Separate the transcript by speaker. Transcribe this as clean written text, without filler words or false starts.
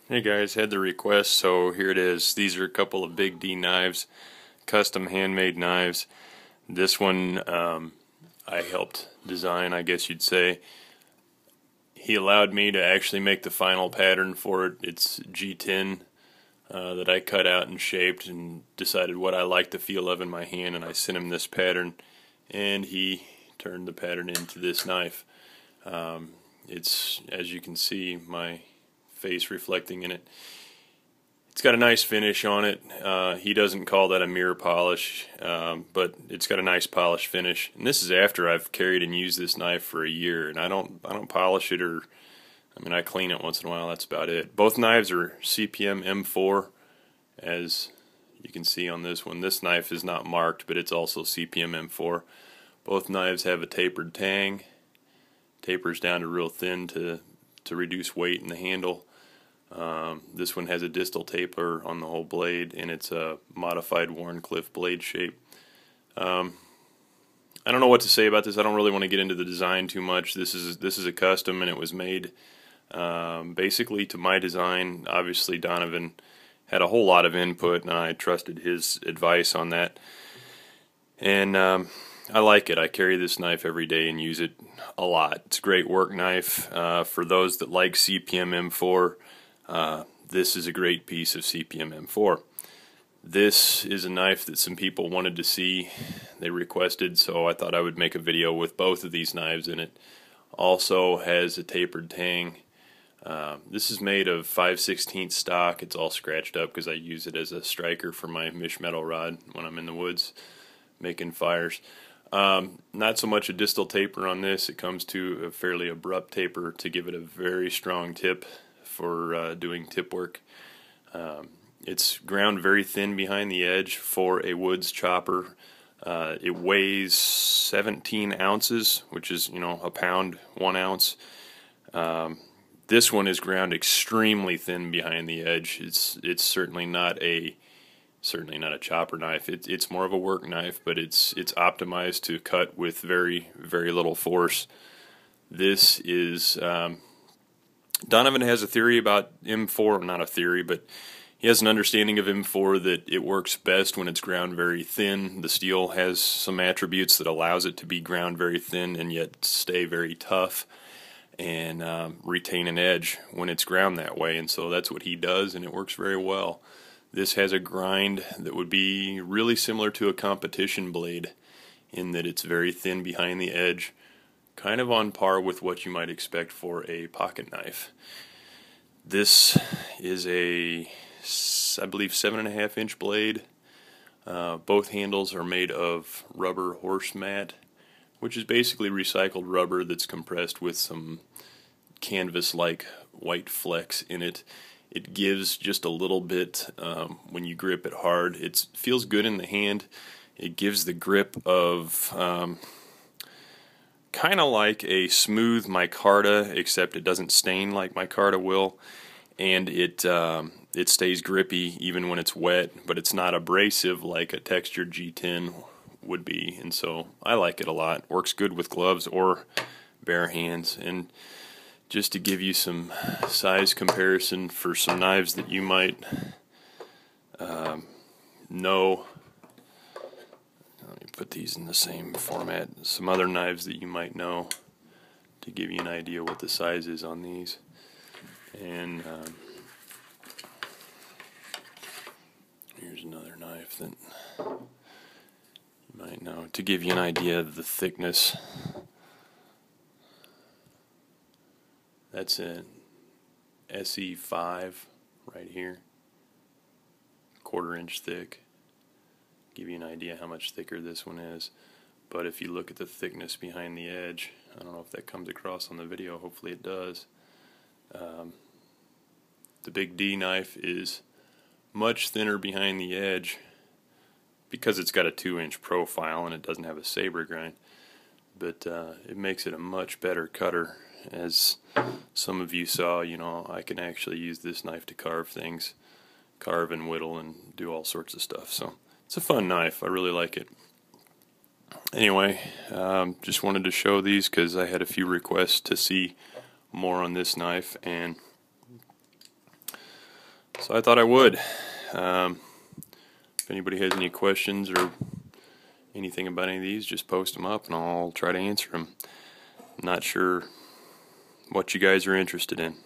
Speaker 1: Hey guys, had the request, so here it is. These are a couple of Big D knives, custom handmade knives. This one I helped design, I guess you'd say. He allowed me to actually make the final pattern for it. It's G10 that I cut out and shaped and decided what I liked the feel of in my hand, and I sent him this pattern, and he turned the pattern into this knife. It's, as you can see, my face reflecting in it. It's got a nice finish on it. He doesn't call that a mirror polish, but it's got a nice polish finish. And this is after I've carried and used this knife for a year, and I don't polish it, or I clean it once in a while. That's about it. Both knives are CPM M4, as you can see on this one. This knife is not marked, but it's also CPM M4. Both knives have a tapered tang. Tapers down to real thin to reduce weight in the handle. This one has a distal taper on the whole blade, and it's a modified Wharncliffe blade shape. I don't know what to say about this. I don't really want to get into the design too much. This is a custom, and it was made basically to my design. Obviously, Donavon had a whole lot of input, and I trusted his advice on that. And I like it. I carry this knife every day and use it a lot. It's a great work knife. For those that like CPM M4, this is a great piece of CPM M4. This is a knife that some people wanted to see. They requested, so I thought I would make a video with both of these knives in it. Also has a tapered tang. This is made of 5/16 stock. It's all scratched up because I use it as a striker for my mish metal rod when I'm in the woods making fires. Not so much a distal taper on this. It comes to a fairly abrupt taper to give it a very strong tip for doing tip work. It's ground very thin behind the edge for a woods chopper. It weighs 17 ounces, which is, a pound, 1 ounce. This one is ground extremely thin behind the edge. It's certainly not a chopper knife. It's more of a work knife, but it's optimized to cut with very, very little force. This is Donavon has a theory about M4, not a theory, but he has an understanding of M4 that it works best when it's ground very thin. The steel has some attributes that allows it to be ground very thin and yet stay very tough and retain an edge when it's ground that way, and so that's what he does, and it works very well. This has a grind that would be really similar to a competition blade in that it's very thin behind the edge, kind of on par with what you might expect for a pocket knife. This is a, I believe, 7.5-inch blade. Both handles are made of rubber horse mat, which is basically recycled rubber that's compressed with some canvas-like white flecks in it. It gives just a little bit when you grip it hard. It feels good in the hand. It gives the grip of kind of like a smooth micarta, except it doesn't stain like micarta will, and it stays grippy even when it's wet, but it's not abrasive like a textured G10 would be, and so I like it a lot. Works good with gloves or bare hands. And just to give you some size comparison for some knives that you might know, let me put these in the same format, some other knives that you might know to give you an idea what the size is on these. And here's another knife that you might know to give you an idea of the thickness. That's an SE5 right here, 1/4 inch thick. Give you an idea how much thicker this one is. But if you look at the thickness behind the edge, I don't know if that comes across on the video, hopefully it does. The Big D knife is much thinner behind the edge because it's got a 2-inch profile and it doesn't have a saber grind, but it makes it a much better cutter. As some of you saw, I can actually use this knife to carve things, carve and whittle and do all sorts of stuff. So it's a fun knife. I really like it. Anyway, just wanted to show these because I had a few requests to see more on this knife, and So I thought I would. If anybody has any questions or anything about any of these, just post them up and I'll try to answer them. I'm not sure what you guys are interested in.